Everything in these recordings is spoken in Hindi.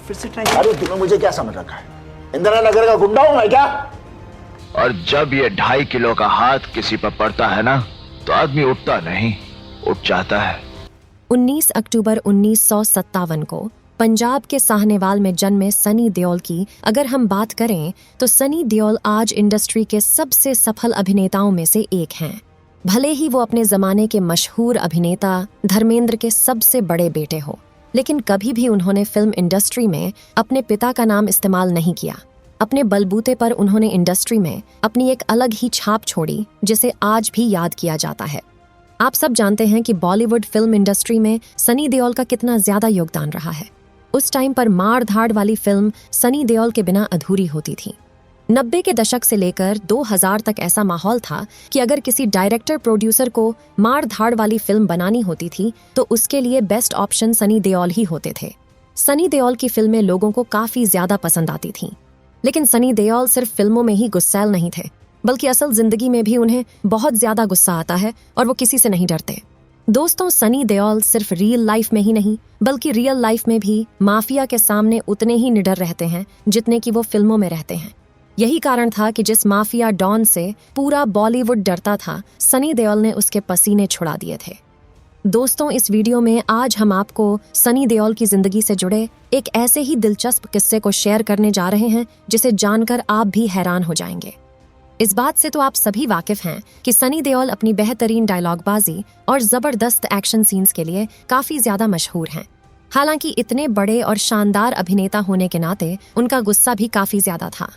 फिर से ट्राई। अरे तुम्हें मुझे क्या समझ रखा है, इंदिरा नगर का गुंडा हूं मैं क्या? और जब ये 2.5 किलो का हाथ किसी पर पड़ता है ना, तो आदमी उठता नहीं, उठ जाता है। 19 अक्टूबर 1957 को पंजाब के साहनेवाल में जन्मे सनी देओल की अगर हम बात करें तो सनी देओल आज इंडस्ट्री के सबसे सफल अभिनेताओं में से एक हैं। भले ही वो अपने जमाने के मशहूर अभिनेता धर्मेंद्र के सबसे बड़े बेटे हो, लेकिन कभी भी उन्होंने फिल्म इंडस्ट्री में अपने पिता का नाम इस्तेमाल नहीं किया। अपने बलबूते पर उन्होंने इंडस्ट्री में अपनी एक अलग ही छाप छोड़ी, जिसे आज भी याद किया जाता है। आप सब जानते हैं कि बॉलीवुड फिल्म इंडस्ट्री में सनी देओल का कितना ज्यादा योगदान रहा है। उस टाइम पर मार धाड़ वाली फिल्म सनी देओल के बिना अधूरी होती थी। 90 के दशक से लेकर 2000 तक ऐसा माहौल था कि अगर किसी डायरेक्टर प्रोड्यूसर को मार धाड़ वाली फिल्म बनानी होती थी तो उसके लिए बेस्ट ऑप्शन सनी देओल ही होते थे। सनी देओल की फिल्में लोगों को काफी ज्यादा पसंद आती थीं। लेकिन सनी देओल सिर्फ फिल्मों में ही गुस्सैल नहीं थे, बल्कि असल जिंदगी में भी उन्हें बहुत ज्यादा गुस्सा आता है और वो किसी से नहीं डरते। दोस्तों, सनी देओल सिर्फ रियल लाइफ में ही नहीं बल्कि रियल लाइफ में भी माफिया के सामने उतने ही निडर रहते हैं जितने कि वो फिल्मों में रहते हैं। यही कारण था कि जिस माफिया डॉन से पूरा बॉलीवुड डरता था, सनी देओल ने उसके पसीने छुड़ा दिए थे। दोस्तों, इस वीडियो में आज हम आपको सनी देओल की जिंदगी से जुड़े एक ऐसे ही दिलचस्प किस्से को शेयर करने जा रहे हैं जिसे जानकर आप भी हैरान हो जाएंगे। इस बात से तो आप सभी वाकिफ हैं कि सनी देओल अपनी बेहतरीन डायलॉगबाजी और जबरदस्त एक्शन सीन्स के लिए काफी ज्यादा मशहूर हैं। हालांकि इतने बड़े और शानदार अभिनेता होने के नाते उनका गुस्सा भी काफी ज्यादा था,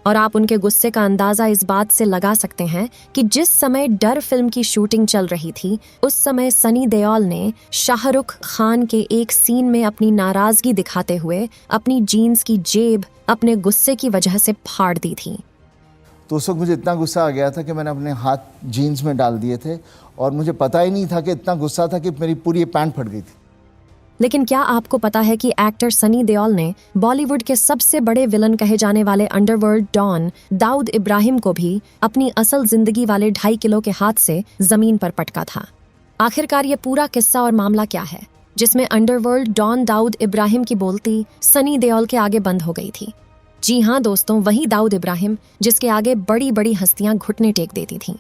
और आप उनके गुस्से का अंदाजा इस बात से लगा सकते हैं कि जिस समय डर फिल्म की शूटिंग चल रही थी, उस समय सनी देओल ने शाहरुख खान के एक सीन में अपनी नाराजगी दिखाते हुए अपनी जीन्स की जेब अपने गुस्से की वजह से फाड़ दी थी। तो उस वक्त मुझे इतना गुस्सा आ गया था कि मैंने अपने हाथ जीन्स में डाल दिए थे और मुझे पता ही नहीं था कि इतना गुस्सा था कि मेरी पूरी पैंट फट गई थी। लेकिन क्या आपको पता है कि एक्टर सनी देओल ने बॉलीवुड के सबसे बड़े विलन कहे जाने वाले अंडरवर्ल्ड डॉन दाऊद इब्राहिम को भी अपनी असल जिंदगी वाले 2.5 किलो के हाथ से जमीन पर पटका था? आखिरकार ये पूरा किस्सा और मामला क्या है जिसमें अंडरवर्ल्ड डॉन दाऊद इब्राहिम की बोलती सनी देओल के आगे बंद हो गई थी? जी हाँ दोस्तों, वही दाऊद इब्राहिम जिसके आगे बड़ी बड़ी हस्तियां घुटने टेक देती थीं।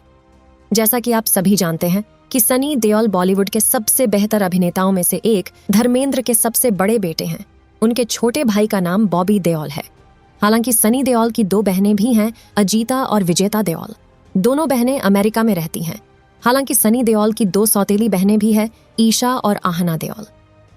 जैसा कि आप सभी जानते हैं कि सनी देओल बॉलीवुड के सबसे बेहतर अभिनेताओं में से एक धर्मेंद्र के सबसे बड़े बेटे हैं। उनके छोटे भाई का नाम बॉबी देओल है। हालांकि सनी देओल की 2 बहनें भी हैं, अजीता और विजेता देओल। दोनों बहनें अमेरिका में रहती हैं। हालांकि सनी देओल की 2 सौतेली बहनें भी हैं, ईशा और आहना देओल।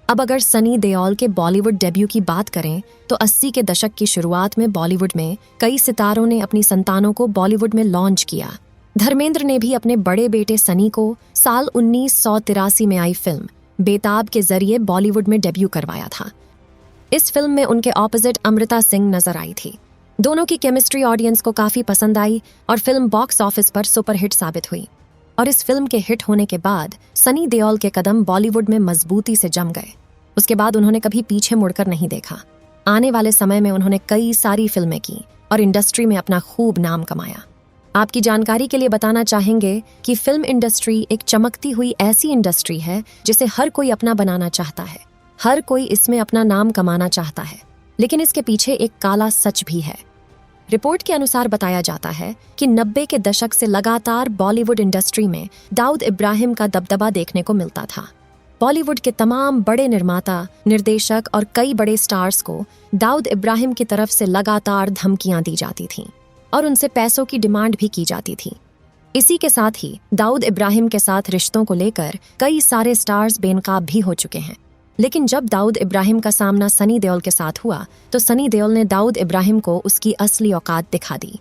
अब अगर सनी देओल के बॉलीवुड डेब्यू की बात करें तो 80 के दशक की शुरुआत में बॉलीवुड में कई सितारों ने अपनी संतानों को बॉलीवुड में लॉन्च किया। धर्मेंद्र ने भी अपने बड़े बेटे सनी को साल 1983 में आई फिल्म बेताब के जरिए बॉलीवुड में डेब्यू करवाया था। इस फिल्म में उनके ऑपोजिट अमृता सिंह नजर आई थी। दोनों की केमिस्ट्री ऑडियंस को काफी पसंद आई और फिल्म बॉक्स ऑफिस पर सुपरहिट साबित हुई। और इस फिल्म के हिट होने के बाद सनी देओल के कदम बॉलीवुड में मजबूती से जम गए। उसके बाद उन्होंने कभी पीछे मुड़कर नहीं देखा। आने वाले समय में उन्होंने कई सारी फिल्में की और इंडस्ट्री में अपना खूब नाम कमाया। आपकी जानकारी के लिए बताना चाहेंगे कि फिल्म इंडस्ट्री एक चमकती हुई ऐसी इंडस्ट्री है जिसे हर कोई अपना बनाना चाहता है। हर कोई इसमें अपना नाम कमाना चाहता है, लेकिन इसके पीछे एक काला सच भी है। रिपोर्ट के अनुसार बताया जाता है कि 90 के दशक से लगातार बॉलीवुड इंडस्ट्री में दाऊद इब्राहिम का दबदबा देखने को मिलता था। बॉलीवुड के तमाम बड़े निर्माता, निर्देशक और कई बड़े स्टार्स को दाऊद इब्राहिम की तरफ से लगातार धमकियां दी जाती थीं और उनसे पैसों की डिमांड भी की जाती थी। इसी के साथ ही दाऊद इब्राहिम के साथ रिश्तों को लेकर कई सारे स्टार्स बेनकाब भी हो चुके हैं। लेकिन जब दाऊद इब्राहिम का सामना सनी देओल के साथ हुआ तो सनी देओल ने दाऊद इब्राहिम को उसकी असली औकात दिखा दी।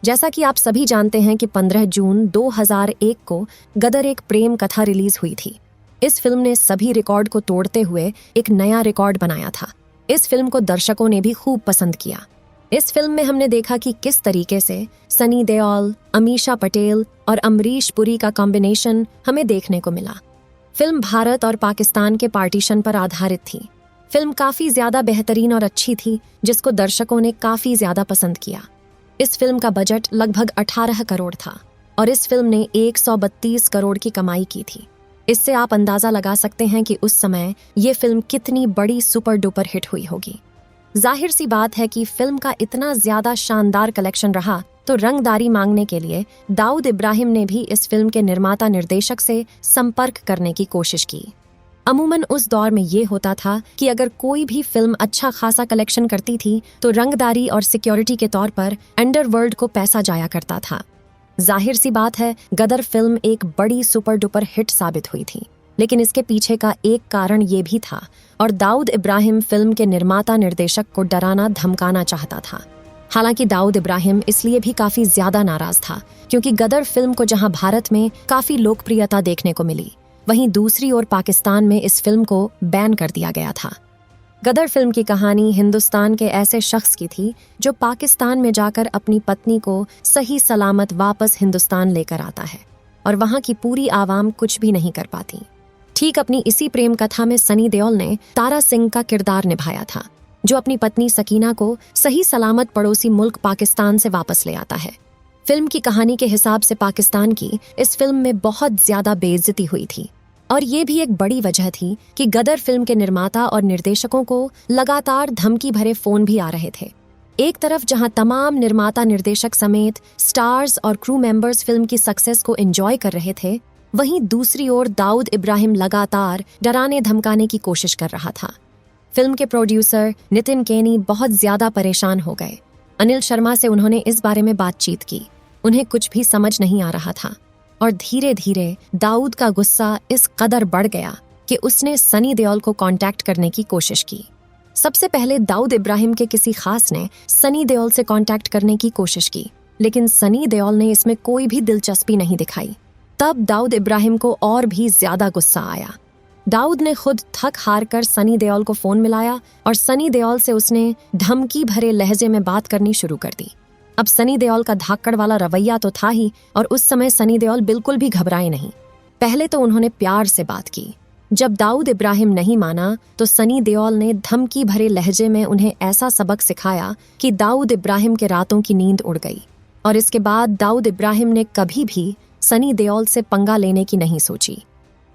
जैसा कि आप सभी जानते हैं कि 15 जून 2001 को गदर एक प्रेम कथा रिलीज हुई थी। इस फिल्म ने सभी रिकॉर्ड को तोड़ते हुए एक नया रिकॉर्ड बनाया था। इस फिल्म को दर्शकों ने भी खूब पसंद किया। इस फिल्म में हमने देखा कि किस तरीके से सनी देओल, अमीषा पटेल और अमरीश पुरी का कॉम्बिनेशन हमें देखने को मिला। फिल्म भारत और पाकिस्तान के पार्टीशन पर आधारित थी। फिल्म काफी ज्यादा बेहतरीन और अच्छी थी, जिसको दर्शकों ने काफी ज्यादा पसंद किया। इस फिल्म का बजट लगभग 18 करोड़ था और इस फिल्म ने 132 करोड़ की कमाई की थी। इससे आप अंदाजा लगा सकते हैं कि उस समय ये फिल्म कितनी बड़ी सुपर डुपर हिट हुई होगी। जाहिर सी बात है कि फिल्म का इतना ज्यादा शानदार कलेक्शन रहा तो रंगदारी मांगने के लिए दाऊद इब्राहिम ने भी इस फिल्म के निर्माता निर्देशक से संपर्क करने की कोशिश की। अमूमन उस दौर में ये होता था कि अगर कोई भी फिल्म अच्छा खासा कलेक्शन करती थी तो रंगदारी और सिक्योरिटी के तौर पर अंडरवर्ल्ड को पैसा जाया करता था। जाहिर सी बात है गदर फिल्म एक बड़ी सुपर डुपर हिट साबित हुई थी, लेकिन इसके पीछे का एक कारण ये भी था और दाऊद इब्राहिम फिल्म के निर्माता निर्देशक को डराना धमकाना चाहता था। हालांकि दाऊद इब्राहिम इसलिए भी काफी ज्यादा नाराज था क्योंकि गदर फिल्म को जहां भारत में काफी लोकप्रियता देखने को मिली, वहीं दूसरी ओर पाकिस्तान में इस फिल्म को बैन कर दिया गया था। गदर फिल्म की कहानी हिंदुस्तान के ऐसे शख्स की थी जो पाकिस्तान में जाकर अपनी पत्नी को सही सलामत वापस हिंदुस्तान लेकर आता है और वहां की पूरी आवाम कुछ भी नहीं कर पाती। ठीक अपनी इसी प्रेम कथा में सनी देओल ने तारा सिंह का किरदार निभाया था, जो अपनी पत्नी सकीना को सही सलामत पड़ोसी मुल्क पाकिस्तान से वापस ले आता है। फिल्म की कहानी के हिसाब से पाकिस्तान की इस फिल्म में बहुत ज्यादा बेइज्जती हुई थी और ये भी एक बड़ी वजह थी कि गदर फिल्म के निर्माता और निर्देशकों को लगातार धमकी भरे फोन भी आ रहे थे। एक तरफ जहां तमाम निर्माता निर्देशक समेत स्टार्स और क्रू मेंबर्स फिल्म की सक्सेस को एंजॉय कर रहे थे, वहीं दूसरी ओर दाऊद इब्राहिम लगातार डराने धमकाने की कोशिश कर रहा था। फिल्म के प्रोड्यूसर नितिन केनी बहुत ज्यादा परेशान हो गए। अनिल शर्मा से उन्होंने इस बारे में बातचीत की। उन्हें कुछ भी समझ नहीं आ रहा था और धीरे धीरे दाऊद का गुस्सा इस कदर बढ़ गया कि उसने सनी देओल को कांटेक्ट करने की कोशिश की। सबसे पहले दाऊद इब्राहिम के किसी खास ने सनी देओल से कांटेक्ट करने की कोशिश की, लेकिन सनी देओल ने इसमें कोई भी दिलचस्पी नहीं दिखाई। तब दाऊद इब्राहिम को और भी ज्यादा गुस्सा आया। दाऊद ने खुद थक हार कर सनी देओल को फोन मिलाया और सनी देओल से उसने धमकी भरे लहजे में बात करनी शुरू कर दी। अब सनी देओल का धाकड़ वाला रवैया तो था ही और उस समय सनी देओल बिल्कुल भी घबराए नहीं। पहले तो उन्होंने प्यार से बात की। जब दाऊद इब्राहिम नहीं माना तो सनी देओल ने धमकी भरे लहजे में उन्हें ऐसा सबक सिखाया कि दाऊद इब्राहिम के रातों की नींद उड़ गई और इसके बाद दाऊद इब्राहिम ने कभी भी सनी देओल से पंगा लेने की नहीं सोची।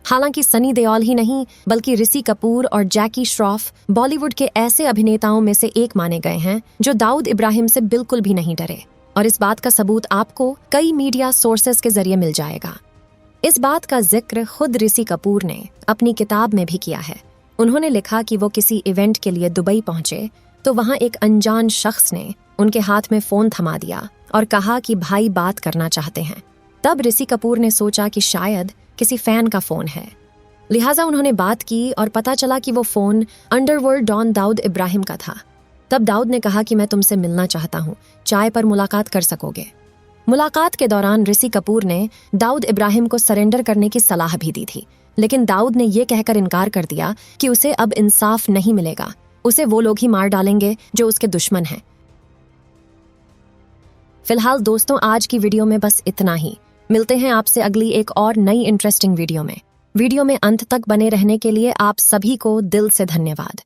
हालांकि सनी देओल ही नहीं बल्कि ऋषि कपूर और जैकी श्रॉफ बॉलीवुड के ऐसे अभिनेताओं में से एक माने गए हैं जो दाऊद इब्राहिम से बिल्कुल भी नहीं डरे, और इस बात का सबूत आपको कई मीडिया सोर्सेस के जरिए मिल जाएगा। इस बात का जिक्र खुद ऋषि कपूर ने अपनी किताब में भी किया है। उन्होंने लिखा कि वो किसी इवेंट के लिए दुबई पहुंचे तो वहां एक अनजान शख्स ने उनके हाथ में फोन थमा दिया और कहा कि भाई बात करना चाहते हैं। तब ऋषि कपूर ने सोचा कि शायद किसी फैन का फोन है, लिहाजा उन्होंने बात की और पता चला कि वो phone underworld don Dawood Ibrahim का था। तब दाऊद ने कहा कि मैं तुमसे मिलना चाहता हूँ, चाय पर मुलाकात कर सकोगे। मुलाकात के दौरान ऋषि कपूर ने दाऊद इब्राहिम को सरेंडर करने की सलाह भी दी थी, लेकिन दाऊद ने यह कहकर इनकार कर दिया कि उसे अब इंसाफ नहीं मिलेगा, उसे वो लोग ही मार डालेंगे जो उसके दुश्मन हैं। फिलहाल दोस्तों, आज की वीडियो में बस इतना ही। मिलते हैं आपसे अगली एक और नई इंटरेस्टिंग वीडियो में। वीडियो में अंत तक बने रहने के लिए आप सभी को दिल से धन्यवाद।